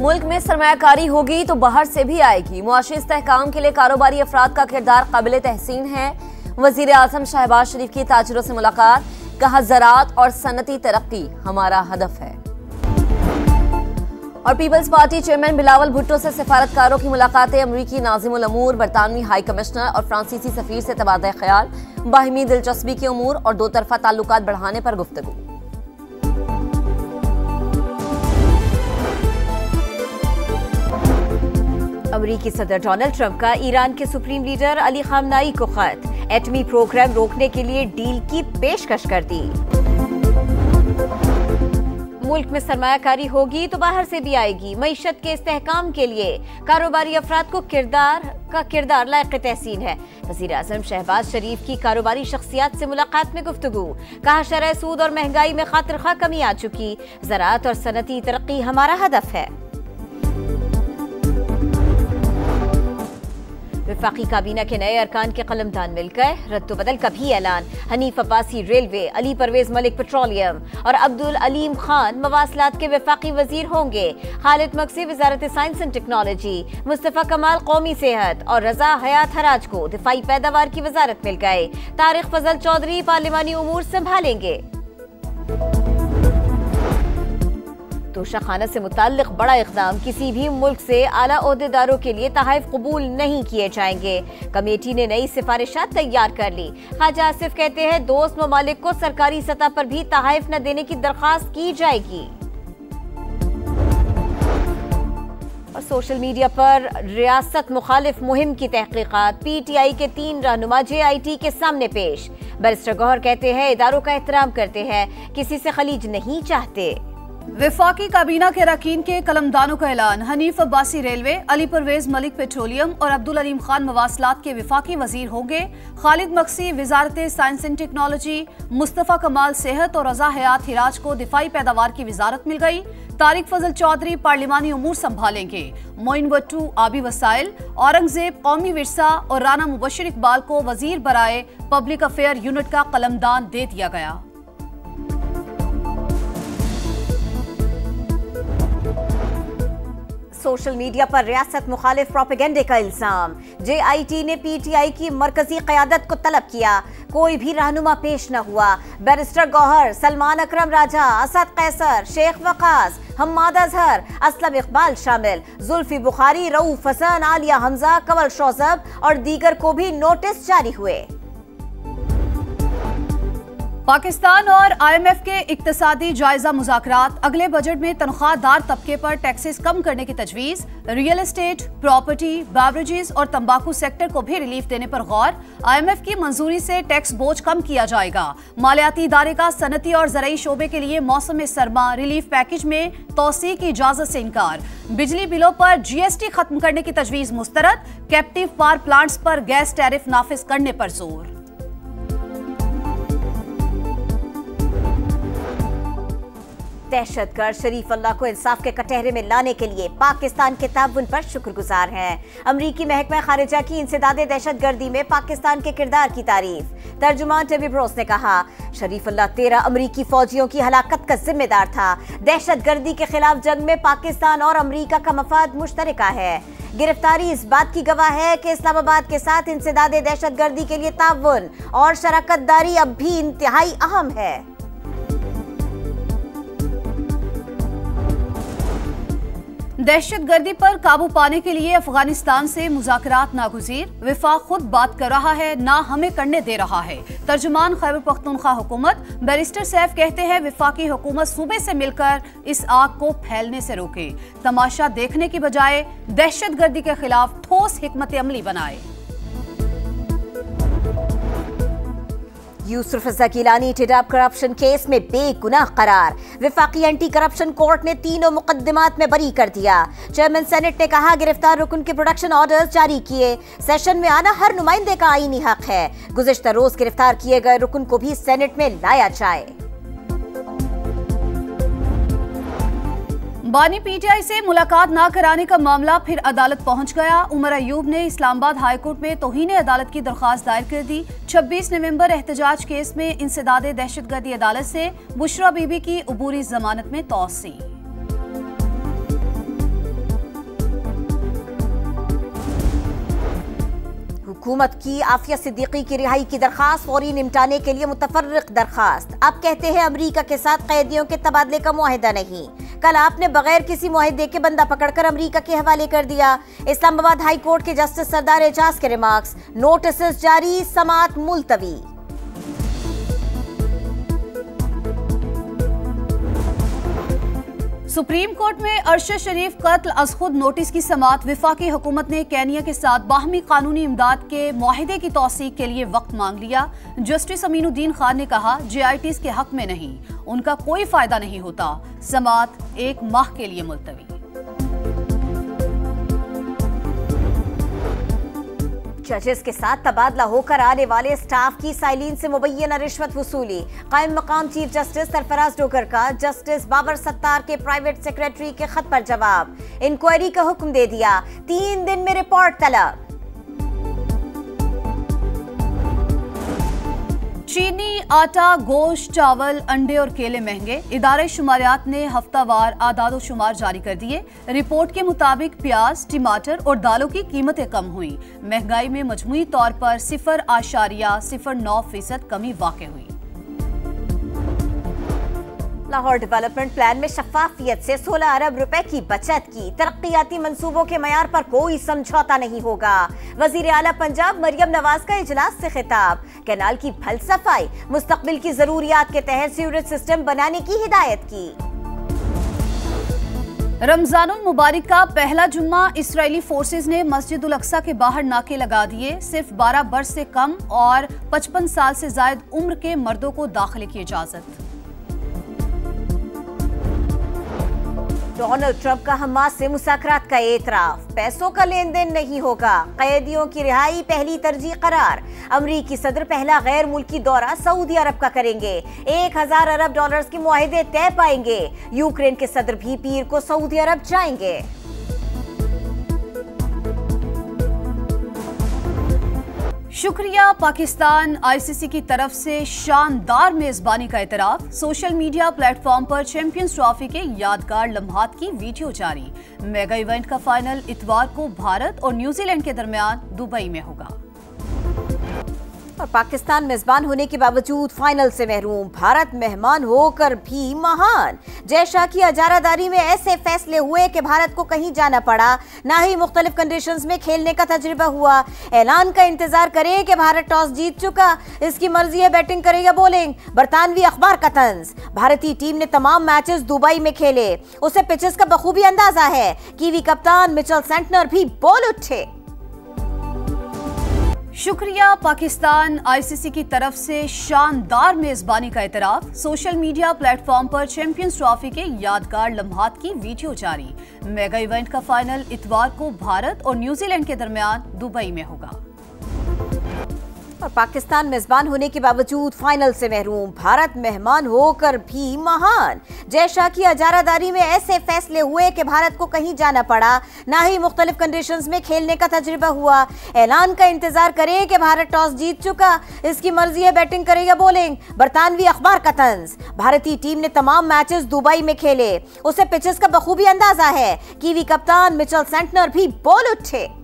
मुल्क में सरमायाकारी होगी तो बाहर से भी आएगी। मुआशी इस्तेहकाम के लिए कारोबारी अफराद का किरदार काबिल तहसीन है। वजीर आजम शहबाज शरीफ की ताजिरों से मुलाकात, कहा ज़राअत और सनती तरक्की हमारा हदफ है। और पीपल्स पार्टी चेयरमैन बिलावल भुट्टो से सिफारतकारों की मुलाकातें, अमरीकी नाज़िमुल अमूर, बरतानवी हाई कमिश्नर और फ्रांसीसी सफीर से तबादला ख्याल, बाहिमी दिलचस्पी के उमूर और दो तरफा ताल्लुकात बढ़ाने पर गुफ्तगू। अमरीकी सदर डोनाल्ड ट्रंप का ईरान के सुप्रीम लीडर अली खामनाई को खत, एटमी प्रोग्राम रोकने के लिए डील की पेशकश कर दी। मुल्क में सरमायाकारी होगी तो बाहर से भी आएगी। मईशत के इस्तेहकाम के लिए कारोबारी अफराद को किरदार लायक तहसीन है। वज़ीर आज़म शहबाज शरीफ की कारोबारी शख्सियात से मुलाकात में गुफ्तगू, कहा शरह सूद और महंगाई में खातिर-खा कमी आ चुकी, ज़राअत और सनती तरक्की हमारा हदफ है। वफाकी काबीना के नए अरकान के कलमदान मिल गए, रद्द-बदल का भी ऐलान। हनीफ अब्बासी रेलवे, अली परवेज मलिक पेट्रोलियम और अब्दुल अलीम खान मवासलात के वफाकी वजीर होंगे। खालिद मकसी वजारत साइंस एंड टेक्नोलॉजी, मुस्तफा कमाल कौमी सेहत और रजा हयात हराज को दिफाई पैदावार की वजारत मिल गए। तारिक फजल चौधरी पार्लिमानी उमूर संभालेंगे। तोशाखाना से मुताल्लिक बड़ा इक़दाम, किसी भी मुल्क से आला ओहदेदारों के लिए तहाइफ कबूल नहीं किए जाएंगे। कमेटी ने नई सिफारिशात तैयार कर ली। ख्वाजा आसिफ कहते हैं दोस्त ममालिक को सरकारी सतह पर भी तहाइफ न देने की दरख्वास्त की जाएगी। और सोशल मीडिया पर रियासत मुखालिफ मुहिम की तहकीकात, PTI के 3 रहनुमा JIT के सामने पेश। बैरिस्टर गौहर कहते हैं इदारों का एहतराम करते हैं, किसी से खलीज नहीं चाहते। वफाकी काबीना के अरकान के कलमदानों का ऐलान। हनीफ अब्बासी रेलवे, अली परवेज मलिक पेट्रोलियम और अब्दुल अलीम खान मवासलात के वफाकी वजीर होंगे। खालिद मकसी वजारत साइंस एंड टेक्नोलॉजी, मुस्तफा कमाल सेहत और रजा हयात हिराज को दिफाई पैदावार की वजारत मिल गई। तारिक फजल चौधरी पार्लिमानी उमूर संभालेंगे। मोइन वट्टू आबी वसाइल, औरंगजेब कौमी विरसा और राना मुबशर इकबाल को वजीर बराए पब्लिक अफेयर यूनिट का कलमदान दे दिया गया। सोशल मीडिया पर रियासत मुखालिफ प्रोपेगेंडे का इल्जाम। JIT ने PTI की मरकजी क़यादत को तलब किया, कोई भी रहनुमा पेश न हुआ। बैरिस्टर गौहर, सलमान अकरम राजा, असद कैसर, शेख वकास, हम्माद अजहर, असलम इकबाल शामिल। जुल्फी बुखारी, रऊफ हसन, आलिया हमजा, कंवल शौजब और दीगर को भी नोटिस जारी हुए। पाकिस्तान और IMF के इक्तसादी जायजा मुज़ाकरात, अगले बजट में तनख्वाहदार तबके पर टैक्सेस कम करने की तजवीज़। रियल एस्टेट, प्रॉपर्टी, बेवरेजेस और तंबाकू सेक्टर को भी रिलीफ देने पर गौर। IMF की मंजूरी से टैक्स बोझ कम किया जाएगा। मालियाती इदारे का सनती और ज़राई शोबे के लिए मौसम सरमा रिलीफ पैकेज में तोसी की इजाजत से इनकार। बिजली बिलों पर GST खत्म करने की तजवीज़ मुस्तरद। कैप्टिव पावर प्लांट्स पर गैस टैरिफ नाफिज करने पर जोर। दहशतगर्द शरीफ अल्लाह को इंसाफ के कटहरे में लाने के लिए पाकिस्तान के ताउन पर शुक्रगुजार हैं। अमरीकी महकमा खारिजा की इंसदादे दहशतगर्दी में पाकिस्तान के किरदार की तारीफ। तर्जुमान टेबी ब्रोस ने कहा शरीफ अल्लाह 13 अमरीकी फौजियों की हलाकत का जिम्मेदार था। दहशतगर्दी के खिलाफ जंग में पाकिस्तान और अमरीका का मफाद मुश्तरका है। गिरफ्तारी इस बात की गवाह है कि इस्लामाबाद के साथ इंसदादे दहशतगर्दी के लिए ताउन और शराकतदारी अब भी इंतहाई अहम है। दहशतगर्दी पर काबू पाने के लिए अफगानिस्तान से मुज़ाकरात नागुज़ीर। वफाक खुद बात कर रहा है, ना हमें करने दे रहा है। तर्जुमान खैबर पख्तूनख्वा हुकूमत बैरिस्टर सैफ कहते हैं वफाकी हुकूमत सूबे से मिलकर इस आग को फैलने से रोके, तमाशा देखने की बजाय दहशतगर्दी के खिलाफ ठोस हिकमत अमली बनाए। यूसुफ रज़ा गिलानी टिडाप करप्शन केस में बेगुनाह करार। वफाकी एंटी करप्शन कोर्ट ने तीनों मुकदमात में बरी कर दिया। चेयरमैन सेनेट ने कहा गिरफ्तार रुकन के प्रोडक्शन ऑर्डर्स जारी किए। सेशन में आना हर नुमाइंदे का आईनी हक है। गुज़िश्ता रोज गिरफ्तार किए गए रुकन को भी सेनेट में लाया जाए। बानी PTI से मुलाकात ना कराने का मामला फिर अदालत पहुंच गया। उमर अयूब ने इस्लामाबाद हाईकोर्ट में तौहीन अदालत की दरख्वास्त दायर कर दी। 26 नवंबर एहतजाज केस में इंसदादे दहशतगर्दी अदालत से बुशरा बीबी की अबूरी जमानत में तौसी। हुकूमत की आफिया सिद्दीकी की रिहाई की दरखास्त फौरी निपटाने के लिए मुतफर्रिक दरखास्त। अब कहते हैं अमरीका के साथ कैदियों के तबादले का मुआहिदा नहीं। कल आपने बगैर किसी मुआहिदे के बंदा पकड़कर अमरीका के हवाले कर दिया। इस्लामाबाद हाई कोर्ट के जस्टिस सरदार एजाज के रिमार्क्स, नोटिस जारी, समाअत मुलतवी। सुप्रीम कोर्ट में अरशद शरीफ कत्ल अज़ खुद नोटिस की समाअत। वफाकी हुकूमत ने केनिया के साथ बाहमी कानूनी इमदाद के मुआहिदे की तौसीक के लिए वक्त मांग लिया। जस्टिस अमीनुद्दीन खान ने कहा, JITs के हक में नहीं, उनका कोई फायदा नहीं होता। समाअत 1 माह के लिए मुलतवी। जजेस के साथ तबादला होकर आने वाले स्टाफ की साइलिन से मुबैना रिश्वत वसूली। कायम मकाम चीफ जस्टिस सरफराज डोगर का जस्टिस बाबर सत्तार के प्राइवेट सेक्रेटरी के खत पर जवाब। इंक्वायरी का हुक्म दे दिया, 3 दिन में रिपोर्ट तलब। चीनी, आटा, गोश्त, चावल, अंडे और केले महंगे। इदारे शुमारियात ने हफ्तावार आदाद शुमार जारी कर दिए। रिपोर्ट के मुताबिक प्याज, टमाटर और दालों की कीमतें कम हुई। महंगाई में मजमूई तौर पर 0.09% कमी वाक़ हुई। लाहौर डेवलपमेंट प्लान में शफाफियत से 16 अरब रुपए की बचत की। तरक्याती मंसूबों के मयार पर कोई समझौता नहीं होगा। वजीर आला पंजाब मरियम नवाज का इजलास से खिताब। कैनाल की फलसफाई, मुस्तकबिल की जरूरियात के तहत सीवरेज सिस्टम बनाने की हिदायत की। रमजानुल मुबारक का पहला जुम्मा इसराइली फोर्सेज ने मस्जिद उल अक्सा के बाहर नाके लगा दिए। सिर्फ 12 बरस से कम और 55 साल से जायद उम्र के मर्दों को दाखिले की इजाजत। डोनाल्ड ट्रंप का हमास से मुज़ाकरात का एतराफ। पैसों का लेन देन नहीं होगा, कैदियों की रिहाई पहली तरजीह करार। अमरीकी सदर पहला गैर मुल्की दौरा सऊदी अरब का करेंगे। 1000 अरब डॉलर्स के मुआहिदे तय पाएंगे। यूक्रेन के सदर भी पीर को सऊदी अरब जाएंगे। शुक्रिया पाकिस्तान। ICC की तरफ से शानदार मेजबानी का एतराफ। सोशल मीडिया प्लेटफॉर्म पर चैंपियंस ट्रॉफी के यादगार लम्हात की वीडियो जारी। मेगा इवेंट का फाइनल इतवार को भारत और न्यूजीलैंड के दरमियान दुबई में होगा। और पाकिस्तान मेजबान होने के बावजूद फाइनल से महरूम, भारत मेहमान होकर भी महान। जय शाह की इजारादारी में ऐसे फैसले हुए कि भारत को कहीं जाना पड़ा, ना ही मुख्तलिफ कंडीशंस में खेलने का तजुर्बा हुआ। ऐलान का इंतजार करें कि भारत टॉस जीत चुका, इसकी मर्जी है बैटिंग करे या बॉलिंग। बरतानवी अखबार का तंज। भारतीय टीम ने तमाम मैचेस दुबई में खेले, उसे पिचेस का बखूबी अंदाजा है। कीवी कप्तान मिचेल सेंटनर भी बोल उठे। शुक्रिया पाकिस्तान। ICC की तरफ से शानदार मेजबानी का एतराफ। सोशल मीडिया प्लेटफॉर्म पर चैंपियंस ट्रॉफी के यादगार लम्हात की वीडियो जारी। मेगा इवेंट का फाइनल इतवार को भारत और न्यूजीलैंड के दरमियान दुबई में होगा। और पाकिस्तान मेजबान होने के बावजूद फाइनल से महरूम, भारत मेहमान होकर भी महान। जय शाह की इजारादारी में ऐसे फैसले हुए कि भारत को कहीं जाना पड़ा, ना ही मुख्तलिफ कंडीशंस में खेलने का तजुर्बा हुआ। ऐलान का इंतजार करें कि भारत टॉस जीत चुका, इसकी मर्जी है बैटिंग करे या बॉलिंग। बरतानवी अखबार का तंज। भारतीय टीम ने तमाम मैचेस दुबई में खेले, उसे पिचेस का बखूबी अंदाजा है। कीवी कप्तान मिचेल सेंटनर भी बोल उठे।